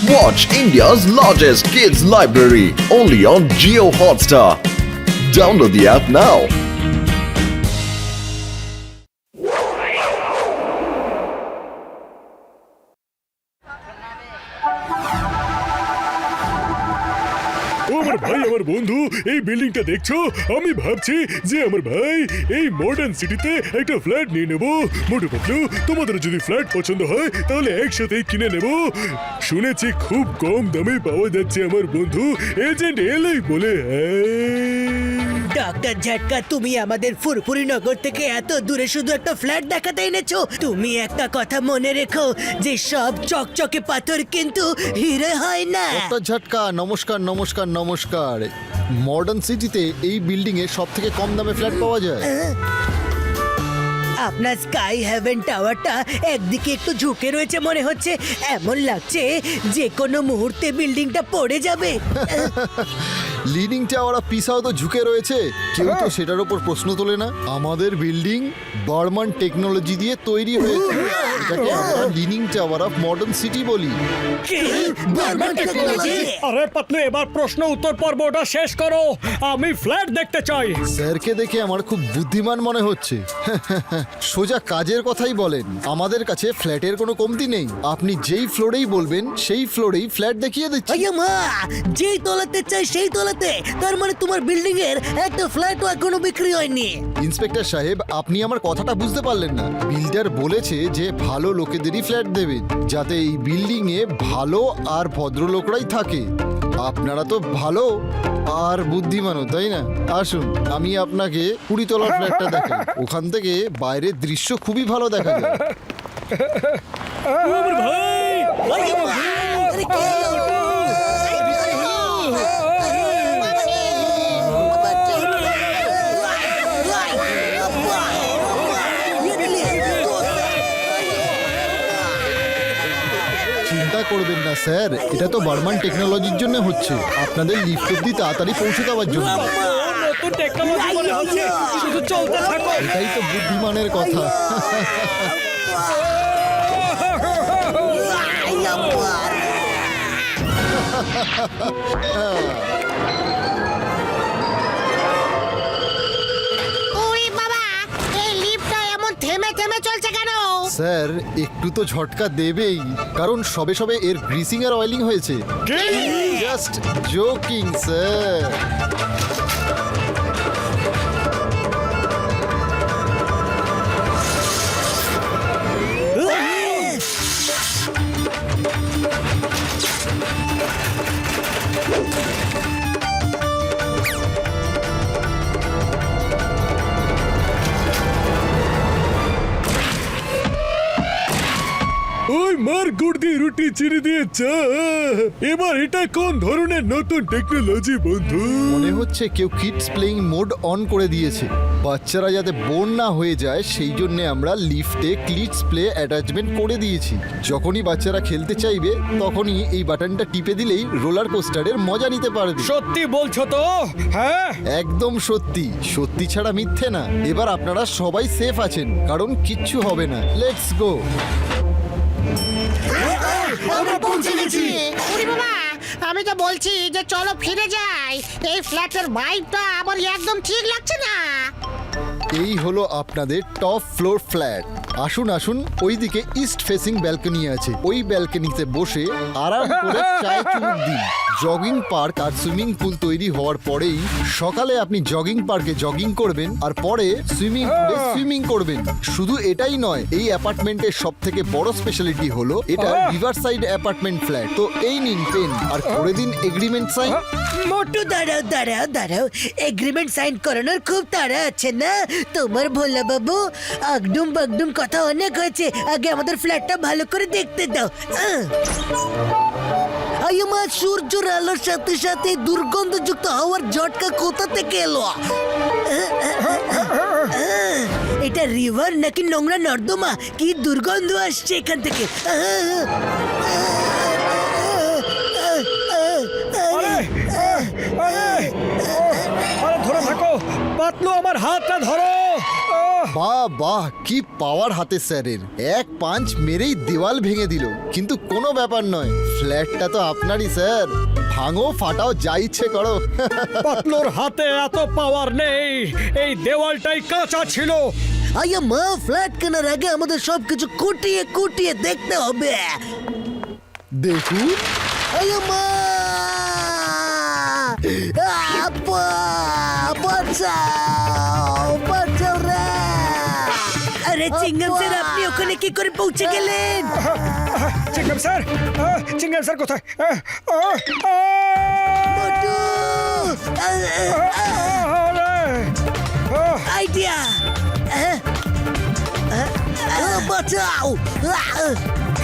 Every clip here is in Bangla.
Watch India's largest kids library only on Jio Hotstar. Download the app now. আমার ভাই আমার বন্ধু এই বিল্ডিংটা দেখছো আমি ভাবছি যে আমার ভাই এই মডার্ন সিটিতে একটা ফ্ল্যাট নিয়ে নেব মোটু পাতলু তোমাদের যদি ফ্ল্যাট পছন্দ হয় তাহলে একসাথে কিনে নেব শুনেছি খুব কম দামে পাওয়া যাচ্ছে আমার বন্ধু এজেন্ট এলাই বলে ডক্টর ঝটকা তুমি আমাদের ফুরফুরি নগর থেকে এত দূরে শুধু একটা ফ্ল্যাট দেখাতে এনেছো তুমি একটা কথা মনে রেখো যে সব চকচকে পাথর কিন্তু হিরে হয় না ডক্টর ঝটকা নমস্কার নমস্কার নমস্কার মডার্ন সিটিতে এই বিল্ডিং এ সব থেকে কম দামে ফ্ল্যাট পাওয়া যায় আপনার স্কাই হেভেন টাওয়ারটা একদিকে একটু ঝুঁকে রয়েছে মনে হচ্ছে এমন লাগছে যে কোনো মুহূর্তে বিল্ডিংটা পড়ে যাবে লিডিং টাওয়ার অফ পিসাও তো ঝুঁকে রয়েছে কেউ তো সেটার উপর প্রশ্ন তোলে না আমাদের বিল্ডিং বার্মান টেকনোলজি দিয়ে তৈরি হয়েছে এটাকে আমরা leading tower of modern city বলি কি? বার্মান টেকনোলজি? আরে পাতলু এবার প্রশ্ন উত্তর পর্বটা শেষ করো আমি ফ্ল্যাট দেখতে চাই স্যারকে দেখে আমার খুব বুদ্ধিমান মনে হচ্ছে সোজা কাজের কথাই বলেন আমাদের কাছে ফ্ল্যাটের কোনো কমতি নেই আপনি যেই ফ্লোরেই বলবেন সেই ফ্লোরেই ফ্ল্যাট দেখিয়ে দিচ্ছি আইয়া মা যেই তলাতে চাই সেই তলাতে তার মানে তোমার বিল্ডিং এর একটা ফ্ল্যাটও এখনো বিক্রি হয়নি ইন্সপেক্টর সাহেব আপনি আমার কথাটা বুঝতে পারলেন না বিল্ডার বলেছে যে ভালো লোকেদেরই ফ্ল্যাট দেবেন যাতে এই বিল্ডিং এ ভালো আর ভদ্রলোকরাই থাকে আপনারা তো ভালো আর বুদ্ধিমানও তাই না আসুন আমি আপনাকে 20 তলার ফ্ল্যাটটা দেখাই ওখান থেকে বাইরের দৃশ্য খুবই ভালো দেখা যায় আমার ভাই আরে কি হলো? চিন্তা করবেন না স্যার এটা তো বার্মান টেকনোলজির জন্য হচ্ছে আপনাদের লিফট অব্দি তাড়াতাড়ি পৌঁছে দেওয়ার জন্য নতুন টেকনোলজি মনে হচ্ছে শুধু চলতে থাকো এটাই তো বুদ্ধিমানের কথা ওরে বাবা এই লিফটটা এমন থেমে থেমে চলছে কেন স্যার একটু তো ঝটকা দেবেই কারণ সবে সবে এর গ্রিসিং আর অয়েলিং হয়েছে জাস্ট জোকিং স্যার ওই মার গুড় দিয়ে রুটি চিনি দিয়ে চা এবার এটা কোন ধরনের নতুন টেকনোলজি বন্ধু মনে হচ্ছে কেউ কিডস প্লেইং মোড অন করে দিয়েছে বাচ্চারা যাতে বোর না হয়ে যায় সেই জন্য আমরা লিফটে কিডস প্লে অ্যাটাচমেন্ট করে দিয়েছি যখনই বাচ্চারা খেলতে চাইবে তখনই এই বাটনটা টিপে দিলেই রোলার কোস্টারের মজা নিতে পারবে সত্যি বলছো তো হ্যাঁ একদম সত্যি সত্যি ছাড়া মিথ্যে না এবার আপনারা সবাই সেফ আছেন কারণ কিচ্ছু হবে না লেটস গো আমরা পৌঁছে গেছি ওরে বাবা আমি তো বলছি যে চলো ফিরে যাই এই ফ্ল্যাটের ভাইবটা আমার একদম ঠিক লাগছে না এই হলো আপনাদের টপ ফ্লোর ফ্ল্যাট আসুন আসুন ওইদিকে ইস্ট ফেসিং ব্যালকনি আছে ওই ব্যালকনিতে বসে আরাম করে চায় চুমুক দিন জগিং পার্ক আর সুইমিং পুল তৈরি হওয়ার পরেই সকালে আপনি জগিং পার্কে জগিং করবেন আর পরে সুইমিং পুলে সুইমিং করবেন শুধু এটাই নয় এই অ্যাপার্টমেন্টের সব থেকে বড় স্পেশালিটি হলো এটা রিভার সাইড অ্যাপার্টমেন্ট ফ্ল্যাট তো এই নিন পেন আর করে দিন এগ্রিমেন্ট সাইন মোটু দাঁড়াও দাঁড়াও দাঁড়াও এগ্রিমেন্ট সাইন করানোর খুব তাড়া আছে না তোমার ভোলা বাবু আগডুম বাগডুম কথা অনেক হয়েছে আগে আমাদের ফ্ল্যাটটা ভালো করে দেখতে দাও আইমা সূর্যের আলোর সাথে সাথে দুর্গন্ধযুক্ত হওয়ার ঝটকা কোথা থেকে এলো এটা রিভার নাকি নোংরা নর্দমা কি দুর্গন্ধ আসছে এখান থেকে আরে ধরে থাকো পাতলু আমার হাতটা ধরো বাহ বাহ, কি পাওয়ার হাতে স্যারের! এক পাঞ্চ মেরেই দেওয়াল ভেঙে দিল। কিন্তু কোনো ব্যাপার নয়, ফ্ল্যাটটা তো আপনারই স্যার, ভাঙো ফাটাও যা ইচ্ছে করো। পাতলুর হাতে এত পাওয়ার নেই, এই দেওয়ালটাই কাঁচা ছিল। আইয়া মা, ফ্ল্যাট কেনার আগে আমাদের সবকিছু কুটিয়ে কুটিয়ে দেখতে হবে। দেখুন, আইয়া মা, আপা, বাঁচাও, বাঁচাও রে। আরে চিঙ্গম স্যার, আপনি ওখানে কি করে পৌঁছে গেলেন? চিঙ্গম স্যার, চিঙ্গম স্যার কোথায়? মোটু, আইডিয়া, বাঁচাও।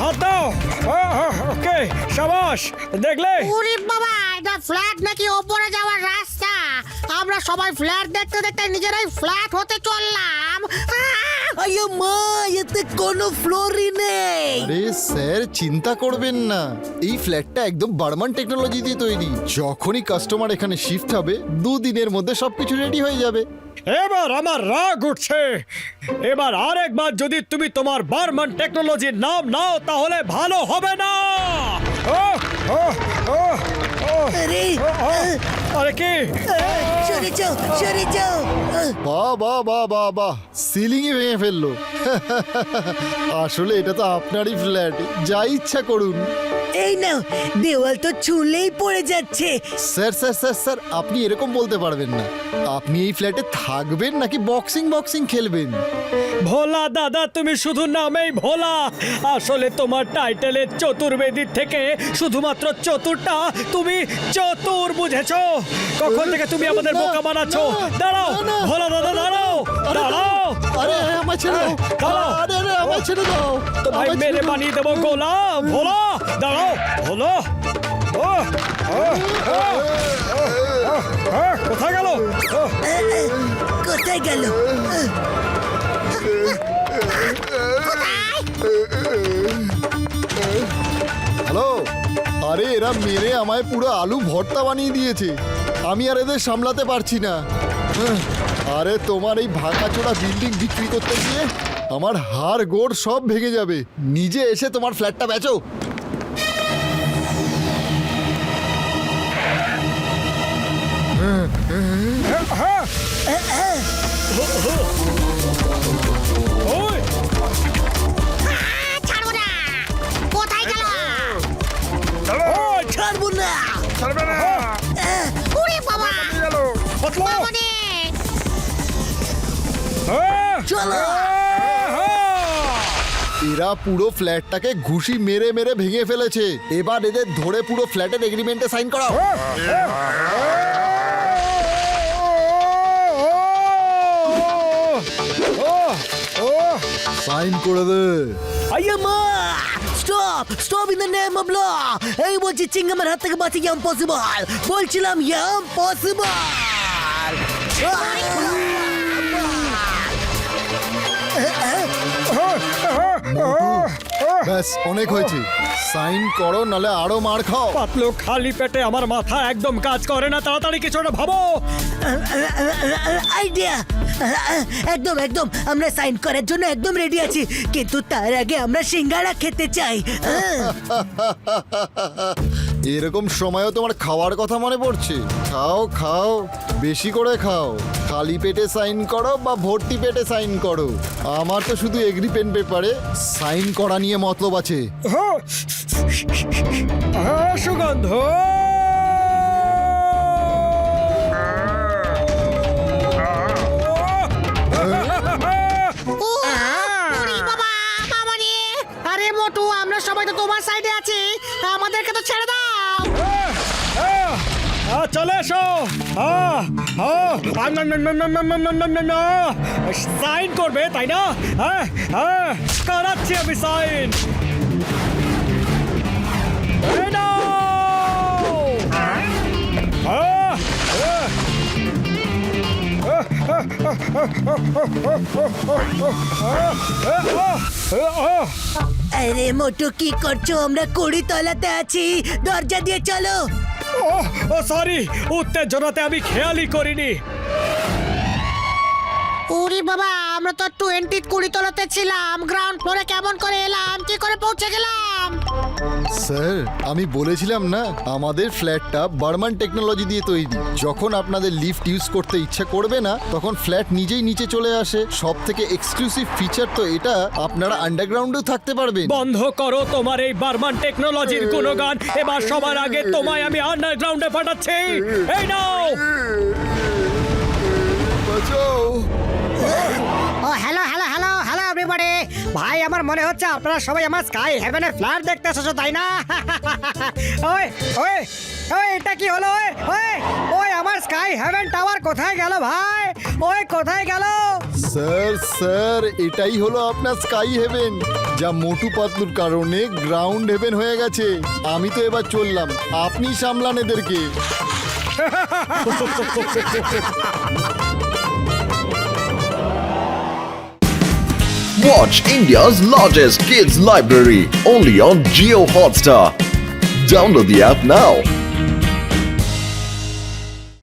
হাত দাও। ওকে, শাবাশ, দেখলে? ওরে বাবা, এটা ফ্ল্যাট নাকি ওপরে যাওয়ার রাস্তা? আমরা সবাই ফ্ল্যাট দেখতে দেখতে নিজেরাই ফ্ল্যাট হতে চললাম। আইয়া মা, এতে কোনো ফ্লোরই নেই। আরে স্যার চিন্তা করবেন না, এই ফ্ল্যাটটা একদম বার্মান টেকনোলজি দিয়ে তৈরি। যখনই কাস্টমার এখানে শিফট হবে, 2 দিনের মধ্যে সবকিছু রেডি হয়ে যাবে। এবার আমার রাগ উঠছে। এবার আরেকবার যদি তুমি তোমার বার্মান টেকনোলজির নাম নাও তাহলে ভালো হবে না। আরে আরে কি? সরে যাও, সরে যাও। বাহ বাহ বাহ বাহ বাহ, সিলিংই ভেঙে ফেললো। আসলে এটা তো আপনারই ফ্ল্যাট, যা ইচ্ছা করুন। এই নাও, দেওয়াল তো ছুলেই পড়ে যাচ্ছে। স্যার স্যার স্যার স্যার, আপনি এরকম বলতে পারবেন না। আপনি এই ফ্ল্যাটে থাকবেন নাকি বক্সিং বক্সিং খেলবেন? ভোলা দাদা, তুমি শুধু নামেই ভোলা। আসলে তোমার টাইটেলের চতুর্বেদীর থেকে শুধুমাত্র চতুরটা তুমি চতুর বুঝেছো। কখন থেকে তুমি আমাদের বোকা বানাচ্ছো? দাঁড়াও ভোলা দাদা, দাঁড়াও, দাঁড়াও। আরে আমায় ছেড়ে দাও, দাঁড়াও। আরে আরে আমায় ছেড়ে দাও, তোমায় আমায় মেরে ছেড়ে দাও। বানিয়ে দেবো গোলা। ভোলা দাঁড়াও, ভোলা। কোথায় গেল? কোথায় গেল? হ্যালো, আরে এরা মেরে আমায় পুরো আলু ভর্তা বানিয়ে দিয়েছে। আমি আর এদের সামলাতে পারছি না। আরে তোমার এই ভাঙাচোরা বিল্ডিং বিক্রি করতে গিয়ে আমার হাড় গোড় সব ভেঙে যাবে। নিজে এসে তোমার ফ্ল্যাটটা বেচো। ওই ছাড়বো না। কোথায় গেল? ছাড়বো না। ওরে বাবা, পাতলু, মানে চলো। এরা পুরো ফ্ল্যাটটাকে ঘুষি মেরে মেরে ভেঙে ফেলেছে। এবার এদের ধরে পুরো ফ্ল্যাটের এগ্রিমেন্টে সাইন করাও। সাইন করে দে। আইয়া মা, stop, stop in the name of law. এই বলছি চিঙ্গামের হাত থেকে বাঁচি ইম্পসিবল। বলছিলাম ইম্পসিবল। ব্যাস অনেক হয়েছে, সাইন করো নালে আরো মার খাও। পাতলু, খালি পেটে আমার মাথা একদম কাজ করে না। তাড়াতাড়ি কিছু একটা ভাবো। আইডিয়া, একদম একদম, আমরা সাইন করার জন্য একদম রেডি আছি, কিন্তু তার আগে আমরা সিঙ্গাড়া খেতে চাই। এরকম সময়ও তোমার খাওয়ার কথা মনে পড়ছে? খাও খাও, বেশি করে খাও। খালি পেটে সাইন করো বা ভর্তি পেটে সাইন করো, আমার তো শুধু এগ্রিমেন্ট পেপারে সাইন করা নিয়ে মতলব আছে। সুগন্ধ। ওরে বাবা, বাবা রে। আরে মোটু, আমরা সবাই তো তোমার সাইডে আছি, আমাদেরকে তো ছেড়ে দাও। চলে এসো। সাইন করবে তাই না? করাচ্ছি আমি সাইন। আরে মোটু, কি করছো? আমরা 20 তলাতে আছি, দরজা দিয়ে চলো। ও সরি, উত্তেজনাতে আমি খেয়ালই করিনি। ওরে বাবা আমরা তো 20 তলাতে ছিলাম, গ্রাউন্ড ফ্লোরে কেমন করে এলাম, কি করে পৌঁছে গেলাম? স্যার আমি বলেছিলাম না আমাদের ফ্ল্যাটটা বার্মান টেকনোলজি দিয়ে তৈরি। যখন আপনাদের লিফট ইউজ করতে ইচ্ছা করবে না তখন ফ্ল্যাট নিজেই নিচে চলে আসে। সব থেকে এক্সক্লুসিভ ফিচার তো এটা, আপনারা আন্ডারগ্রাউন্ডেও থাকতে পারবেন। বন্ধ করো তোমার এই বার্মান টেকনোলজির গুণগান। এবার সবার আগে তোমায় আমি আন্ডারগ্রাউন্ডে পাঠাচ্ছি। এই নাও। বাঁচাও। ও hello hello hello hello everybody. ভাই আমার মনে হচ্ছে আপনারা সবাই আমার স্কাই হেভেনের ফ্ল্যাট দেখতে এসেছো, তাই না? ওই ওই ওই এটা কি হলো? ওই ওই ওই আমার স্কাই হেভেন টাওয়ার কোথায় গেল ভাই? ওই কোথায় গেল? স্যার এটাই হলো আপনার স্কাই হেভেন, যা মোটু পাতলুর কারণে গ্রাউন্ড হেভেন হয়ে গেছে। আমি তো এবার চললাম, আপনি সামলান এদেরকে। Watch India's largest kids library only on Geo Hotstar. Download the app now.